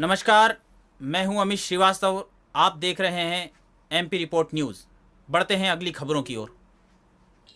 नमस्कार, मैं हूं अमित श्रीवास्तव। आप देख रहे हैं एमपी रिपोर्ट न्यूज़। बढ़ते हैं अगली खबरों की ओर।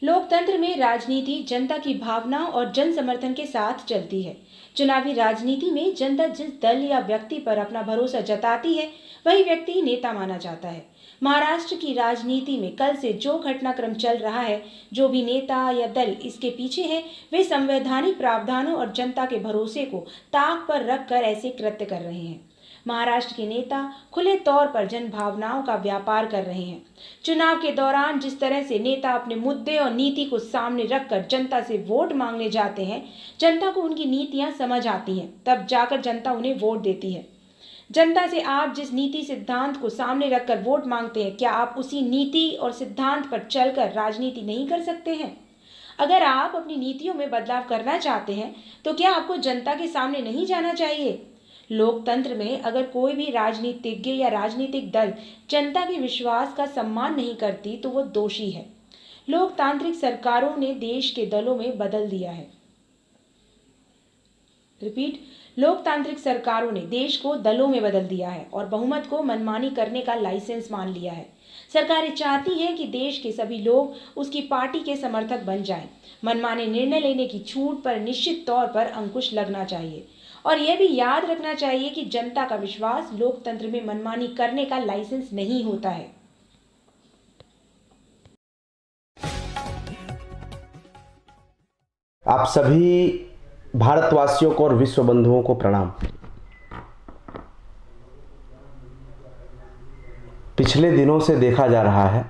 लोकतंत्र में राजनीति जनता की भावना और जन समर्थन के साथ चलती है। चुनावी राजनीति में जनता जिस दल या व्यक्ति पर अपना भरोसा जताती है, वही व्यक्ति नेता माना जाता है। महाराष्ट्र की राजनीति में कल से जो घटनाक्रम चल रहा है, जो भी नेता या दल इसके पीछे है, वे संवैधानिक प्रावधानों और जनता के भरोसे को ताक पर रखकर ऐसे कृत्य कर रहे हैं। महाराष्ट्र के नेता खुले तौर पर जन भावनाओं का व्यापार कर रहे हैं। चुनाव के दौरान जिस तरह से नेता अपने मुद्दे और नीति को सामने रखकर जनता से वोट मांगने जाते हैं, जनता को उनकी नीतियां समझ आती हैं, तब जाकर जनता उन्हें वोट देती है। जनता से आप जिस नीति सिद्धांत को सामने रखकर वोट मांगते हैं, क्या आप उसी नीति और सिद्धांत पर चलकर राजनीति नहीं कर सकते हैं? अगर आप अपनी नीतियों में बदलाव करना चाहते हैं, तो क्या आपको जनता के सामने नहीं जाना चाहिए? लोकतंत्र में अगर कोई भी राजनीतिज्ञ या राजनीतिक दल जनता के विश्वास का सम्मान नहीं करती, तो वो दोषी है। लोकतांत्रिक सरकारों ने देश के दलों में बदल दिया है। रिपीट, लोकतांत्रिक सरकारों ने देश को दलों में बदल दिया है और बहुमत को मनमानी करने का लाइसेंस मान लिया है। सरकारें चाहती हैं कि देश के सभी लोग उसकी पार्टी के समर्थक बन जाएं। मनमाने निर्णय लेने की छूट पर निश्चित तौर पर अंकुश लगना चाहिए और यह भी याद रखना चाहिए कि जनता का विश्वास लोकतंत्र में मनमानी करने का लाइसेंस नहीं होता है। आप सभी भारतवासियों को और विश्व बंधुओं को प्रणाम। पिछले दिनों से देखा जा रहा है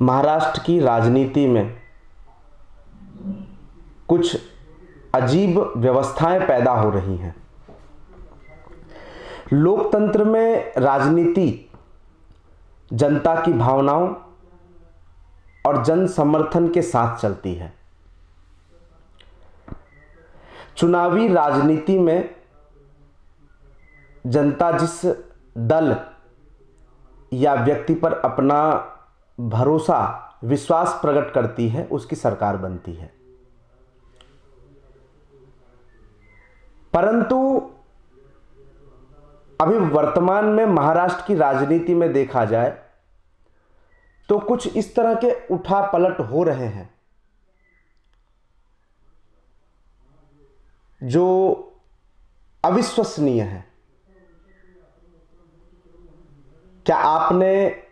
महाराष्ट्र की राजनीति में कुछ अजीब व्यवस्थाएं पैदा हो रही हैं। लोकतंत्र में राजनीति जनता की भावनाओं और जन समर्थन के साथ चलती है। चुनावी राजनीति में जनता जिस दल या व्यक्ति पर अपना भरोसा विश्वास प्रकट करती है, उसकी सरकार बनती है। परंतु अभी वर्तमान में महाराष्ट्र की राजनीति में देखा जाए तो कुछ इस तरह के उठापलट हो रहे हैं जो अविश्वसनीय है। क्या आपने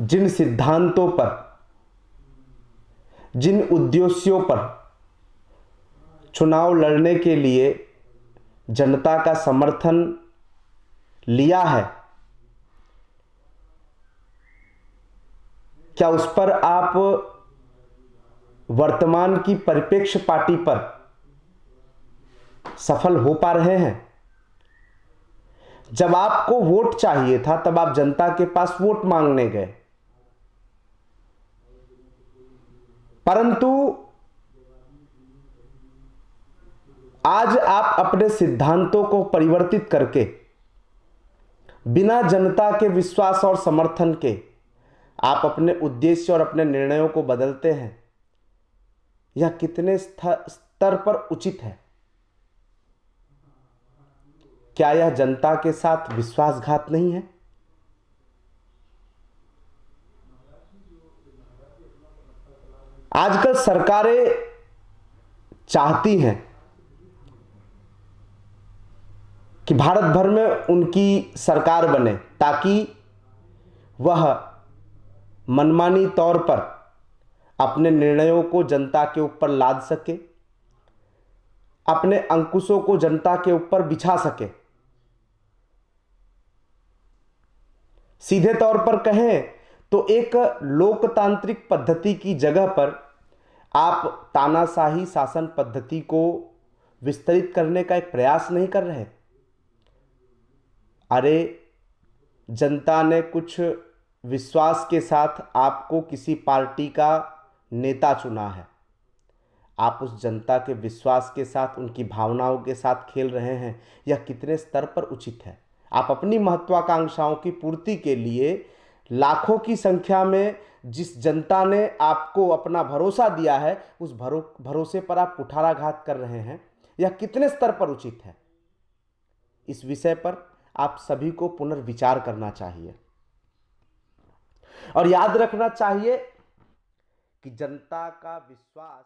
जिन सिद्धांतों पर, जिन उद्देश्यों पर चुनाव लड़ने के लिए जनता का समर्थन लिया है, क्या उस पर आप वर्तमान की परिप्रेक्ष्य पार्टी पर सफल हो पा रहे हैं? जब आपको वोट चाहिए था तब आप जनता के पास वोट मांगने गए, परंतु आज आप अपने सिद्धांतों को परिवर्तित करके बिना जनता के विश्वास और समर्थन के आप अपने उद्देश्य और अपने निर्णयों को बदलते हैं। यह कितने स्तर पर उचित है? क्या यह जनता के साथ विश्वासघात नहीं है? आजकल सरकारें चाहती हैं कि भारत भर में उनकी सरकार बने ताकि वह मनमानी तौर पर अपने निर्णयों को जनता के ऊपर लाद सके, अपने अंकुशों को जनता के ऊपर बिछा सके। सीधे तौर पर कहें तो एक लोकतांत्रिक पद्धति की जगह पर आप तानाशाही शासन पद्धति को विस्तृत करने का एक प्रयास नहीं कर रहे। अरे, जनता ने कुछ विश्वास के साथ आपको किसी पार्टी का नेता चुना है। आप उस जनता के विश्वास के साथ, उनकी भावनाओं के साथ खेल रहे हैं। यह कितने स्तर पर उचित है? आप अपनी महत्वाकांक्षाओं की पूर्ति के लिए लाखों की संख्या में जिस जनता ने आपको अपना भरोसा दिया है, उस भरोसे पर आप कुठाराघात कर रहे हैं। यह कितने स्तर पर उचित है, इस विषय पर आप सभी को पुनर्विचार करना चाहिए और याद रखना चाहिए कि जनता का विश्वास